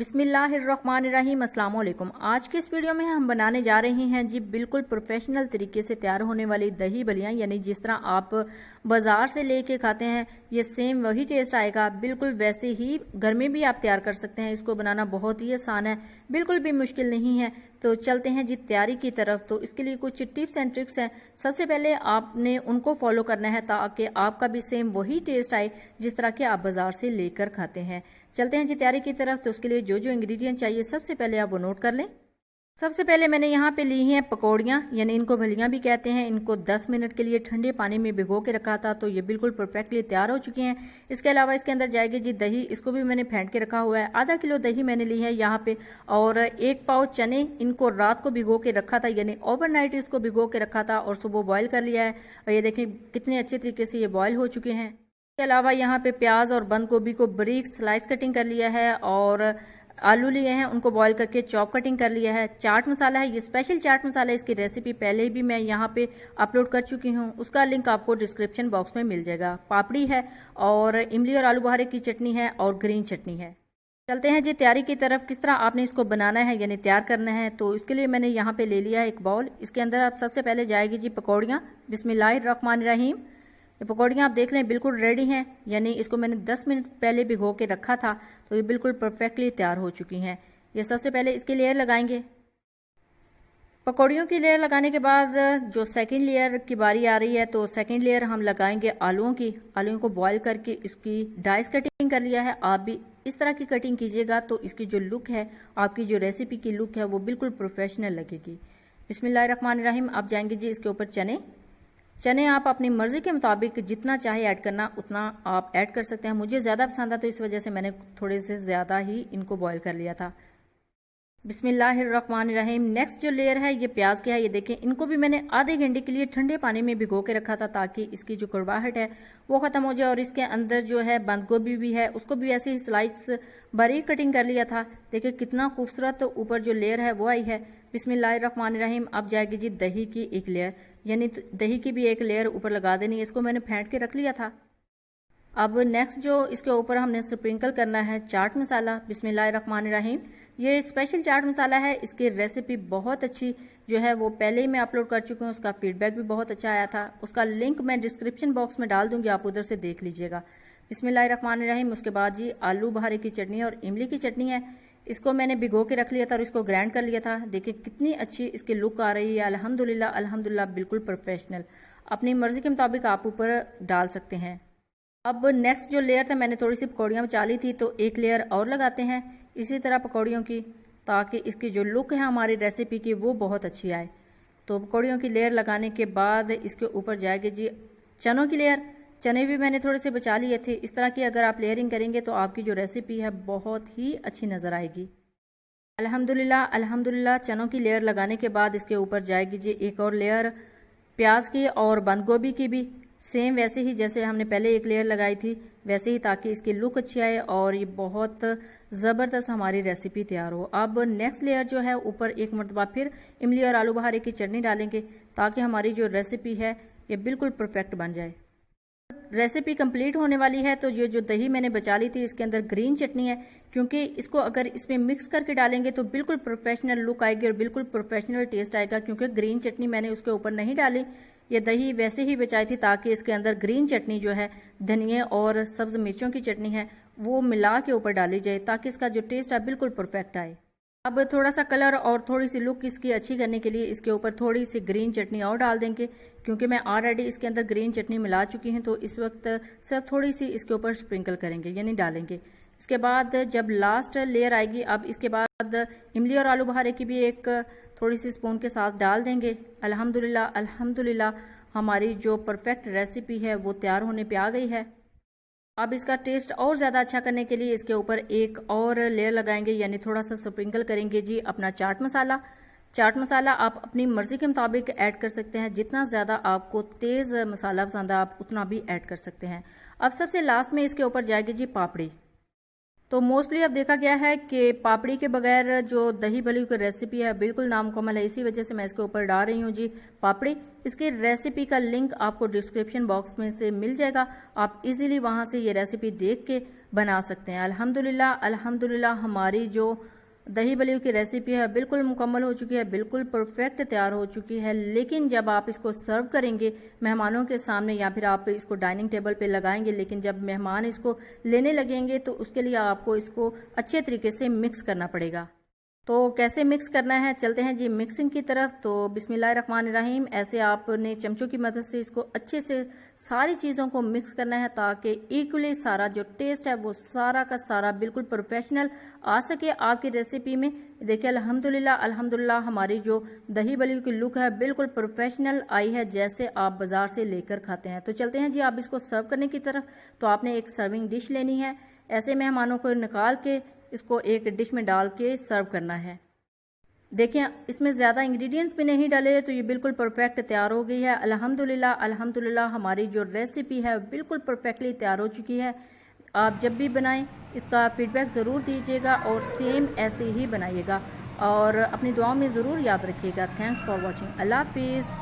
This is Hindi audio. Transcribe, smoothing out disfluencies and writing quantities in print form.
बिस्मिल्लाहिर्रहमानिर्रहीम। अस्सलाम वालेकुम। आज के इस वीडियो में हम बनाने जा रहे हैं जी बिल्कुल प्रोफेशनल तरीके से तैयार होने वाली दही बलियां, यानी जिस तरह आप बाजार से लेके खाते हैं ये सेम वही टेस्ट आएगा, बिल्कुल वैसे ही घर में भी आप तैयार कर सकते हैं। इसको बनाना बहुत ही आसान है, बिल्कुल भी मुश्किल नहीं है। तो चलते हैं जी तैयारी की तरफ। तो इसके लिए कुछ टिप्स एंड ट्रिक्स हैं। सबसे पहले आपने उनको फॉलो करना है ताकि आपका भी सेम वही टेस्ट आए जिस तरह के आप बाजार से लेकर खाते हैं। चलते हैं जी तैयारी की तरफ। तो उसके लिए जो जो इंग्रेडिएंट चाहिए सबसे पहले आप वो नोट कर लें। सबसे पहले मैंने यहाँ पे ली हैं पकौड़ियाँ, यानी इनको भलियाँ भी कहते हैं। इनको 10 मिनट के लिए ठंडे पानी में भिगो के रखा था, तो ये बिल्कुल परफेक्टली तैयार हो चुकी हैं। इसके अलावा इसके अंदर जाएगी जी दही, इसको भी मैंने फेंट के रखा हुआ है। आधा किलो दही मैंने ली है यहाँ पे, और 1 पाव चने, इनको रात को भिगो के रखा था, यानी ओवरनाइट इसको भिगो के रखा था और सुबह बॉयल कर लिया है। और ये देखें कितने अच्छे तरीके से ये बॉयल हो चुके हैं। इसके अलावा यहाँ पे प्याज और बंद गोभी को बारीक स्लाइस कटिंग कर लिया है, और आलू लिए हैं उनको बॉईल करके चॉप कटिंग कर लिया है। चाट मसाला है, ये स्पेशल चाट मसाला, इसकी रेसिपी पहले भी मैं यहाँ पे अपलोड कर चुकी हूँ, उसका लिंक आपको डिस्क्रिप्शन बॉक्स में मिल जाएगा। पापड़ी है, और इमली और आलू बुखारे की चटनी है, और ग्रीन चटनी है। चलते हैं जी तैयारी की तरफ। किस तरह आपने इसको बनाना है यानी तैयार करना है। तो इसके लिए मैंने यहाँ पे ले लिया एक बाउल। इसके अंदर आप सबसे पहले जाएगी जी पकौड़ियाँ। बिस्मिल्लाहिर्रहमानिर्रहीम। ये पकौड़ियाँ आप देख लें बिल्कुल रेडी हैं, यानी इसको मैंने 10 मिनट पहले भिगो के रखा था, तो ये बिल्कुल परफेक्टली तैयार हो चुकी हैं। ये सबसे पहले इसकी लेयर लगाएंगे। पकौड़ियों की लेयर लगाने के बाद जो सेकंड लेयर की बारी आ रही है, तो सेकंड लेयर हम लगाएंगे आलूओं की। आलूओं को बॉईल करके इसकी डाइस कटिंग कर लिया है। आप भी इस तरह की कटिंग कीजिएगा तो इसकी जो लुक है, आपकी जो रेसिपी की लुक है, वो बिल्कुल प्रोफेशनल लगेगी। बिस्मिल्लाहिर्रहमानिर्रहीम। आप जाएंगे जी इसके ऊपर चने आप अपनी मर्जी के मुताबिक जितना चाहे ऐड करना उतना आप ऐड कर सकते हैं। मुझे ज़्यादा पसंद है तो इस वजह से मैंने थोड़े से ज़्यादा ही इनको बॉईल कर लिया था। बिस्मिल्लाहिर्रहमानिर्रहीम। नेक्स्ट जो लेयर है ये प्याज की है। ये देखें, इनको भी मैंने आधे घंटे के लिए ठंडे पानी में भिगो के रखा था ताकि इसकी जो कड़वाहट है वो ख़त्म हो जाए। और इसके अंदर जो है बंद गोभी भी है, उसको भी ऐसे ही स्लाइस बारीक कटिंग कर लिया था। देखिए कितना खूबसूरत ऊपर जो लेयर है वो आई है। बिस्मिल्लाहिर्रहमानिर्रहीम। अब जाएगी जी दही की एक लेयर, यानी दही की भी एक लेयर ऊपर लगा देनी है। इसको मैंने फेंट के रख लिया था। अब नेक्स्ट जो इसके ऊपर हमने स्प्रिंकल करना है चाट मसाला। बिस्मिल्लाहिर्रहमानिर्रहीम। ये स्पेशल चाट मसाला है, इसकी रेसिपी बहुत अच्छी जो है वो पहले ही मैं अपलोड कर चुकी हूँ, उसका फीडबैक भी बहुत अच्छा आया था। उसका लिंक मैं डिस्क्रिप्शन बॉक्स में डाल दूंगी, आप उधर से देख लीजिएगा। बिस्मिल्लाहिर्रहमानिर्रहीम। उसके बाद जी आलू बुखारे की चटनी और इमली की चटनी है, इसको मैंने भिगो के रख लिया था और इसको ग्राइंड कर लिया था। देखिए कितनी अच्छी इसकी लुक आ रही है। अल्हम्दुलिल्लाह अल्हम्दुलिल्लाह, बिल्कुल प्रोफेशनल। अपनी मर्जी के मुताबिक आप ऊपर डाल सकते हैं। अब नेक्स्ट जो लेयर था, मैंने थोड़ी सी पकौड़ियाँ बचा ली थी, तो एक लेयर और लगाते हैं इसी तरह पकौड़ियों की, ताकि इसकी जो लुक है हमारी रेसिपी की वो बहुत अच्छी आए। तो पकौड़ियों की लेयर लगाने के बाद इसके ऊपर जाएगी जी चनों की लेयर। चने भी मैंने थोड़े से बचा लिए थे। इस तरह की अगर आप लेयरिंग करेंगे तो आपकी जो रेसिपी है बहुत ही अच्छी नज़र आएगी। अल्हम्दुलिल्लाह अल्हम्दुलिल्लाह। चनों की लेयर लगाने के बाद इसके ऊपर जाएगी जी एक और लेयर प्याज की और बंद गोभी की भी, सेम वैसे ही जैसे हमने पहले एक लेयर लगाई थी वैसे ही, ताकि इसकी लुक अच्छी आए और ये बहुत ज़बरदस्त हमारी रेसिपी तैयार हो। अब नेक्स्ट लेयर जो है ऊपर एक मरतबा फिर इमली और आलू बुखारे की चटनी डालेंगे ताकि हमारी जो रेसिपी है ये बिल्कुल परफेक्ट बन जाए। रेसिपी कंप्लीट होने वाली है, तो ये जो दही मैंने बचा ली थी इसके अंदर ग्रीन चटनी है, क्योंकि इसको अगर इसमें मिक्स करके डालेंगे तो बिल्कुल प्रोफेशनल लुक आएगी और बिल्कुल प्रोफेशनल टेस्ट आएगा। क्योंकि ग्रीन चटनी मैंने उसके ऊपर नहीं डाली, ये दही वैसे ही बचाई थी ताकि इसके अंदर ग्रीन चटनी जो है धनिया और सब्ज मिर्चों की चटनी है वो मिला के ऊपर डाली जाए ताकि इसका जो टेस्ट है बिल्कुल परफेक्ट आए। अब थोड़ा सा कलर और थोड़ी सी लुक इसकी अच्छी करने के लिए इसके ऊपर थोड़ी सी ग्रीन चटनी और डाल देंगे, क्योंकि मैं ऑलरेडी इसके अंदर ग्रीन चटनी मिला चुकी हूँ। तो इस वक्त सिर्फ थोड़ी सी इसके ऊपर स्प्रिंकल करेंगे यानी डालेंगे। इसके बाद जब लास्ट लेयर आएगी, अब इसके बाद इमली और आलू बुखारे की भी एक थोड़ी सी स्पून के साथ डाल देंगे। अल्हम्दुलिल्लाह अल्हम्दुलिल्लाह, हमारी जो परफेक्ट रेसिपी है वो तैयार होने पे आ गई है। अब इसका टेस्ट और ज़्यादा अच्छा करने के लिए इसके ऊपर एक और लेयर लगाएंगे, यानी थोड़ा सा स्प्रिंकल करेंगे जी अपना चाट मसाला। चाट मसाला आप अपनी मर्जी के मुताबिक ऐड कर सकते हैं, जितना ज़्यादा आपको तेज़ मसाला पसंद है आप उतना भी ऐड कर सकते हैं। अब सबसे लास्ट में इसके ऊपर जाएगी जी पापड़ी। तो मोस्टली अब देखा गया है कि पापड़ी के बगैर जो दही बल्ली की रेसिपी है बिल्कुल नामुकम्मल है, इसी वजह से मैं इसके ऊपर डाल रही हूँ जी पापड़ी। इसकी रेसिपी का लिंक आपको डिस्क्रिप्शन बॉक्स में से मिल जाएगा, आप इजीली वहां से ये रेसिपी देख के बना सकते हैं। अल्हम्दुलिल्लाह अल्हम्दुलिल्लाह हमारी जो दही बल्ली की रेसिपी है बिल्कुल मुकम्मल हो चुकी है, बिल्कुल परफेक्ट तैयार हो चुकी है। लेकिन जब आप इसको सर्व करेंगे मेहमानों के सामने या फिर आप इसको डाइनिंग टेबल पे लगाएंगे, लेकिन जब मेहमान इसको लेने लगेंगे तो उसके लिए आपको इसको अच्छे तरीके से मिक्स करना पड़ेगा। तो कैसे मिक्स करना है, चलते हैं जी मिक्सिंग की तरफ। तो बिस्मिल्लाहिर्रहमानिर्रहीम, ऐसे आपने चमचों की मदद से इसको अच्छे से सारी चीज़ों को मिक्स करना है ताकि इक्वली सारा जो टेस्ट है वो सारा का सारा बिल्कुल प्रोफेशनल आ सके आपकी रेसिपी में। देखिए अल्हम्दुलिल्लाह अल्हम्दुलिल्लाह हमारी जो दही बल्ली की लुक है बिल्कुल प्रोफेशनल आई है, जैसे आप बाजार से लेकर खाते हैं। तो चलते हैं जी आप इसको सर्व करने की तरफ। तो आपने एक सर्विंग डिश लेनी है, ऐसे मेहमानों को निकाल के इसको एक डिश में डाल के सर्व करना है। देखिए इसमें ज़्यादा इंग्रेडिएंट्स भी नहीं डाले तो ये बिल्कुल परफेक्ट तैयार हो गई है। अल्हम्दुलिल्लाह अल्हम्दुलिल्लाह हमारी जो रेसिपी है बिल्कुल परफेक्टली तैयार हो चुकी है। आप जब भी बनाएं इसका फीडबैक ज़रूर दीजिएगा और सेम ऐसे ही बनाइएगा और अपनी दुआओं में ज़रूर याद रखिएगा। Thanks for watching. अल्लाह हाफिज़।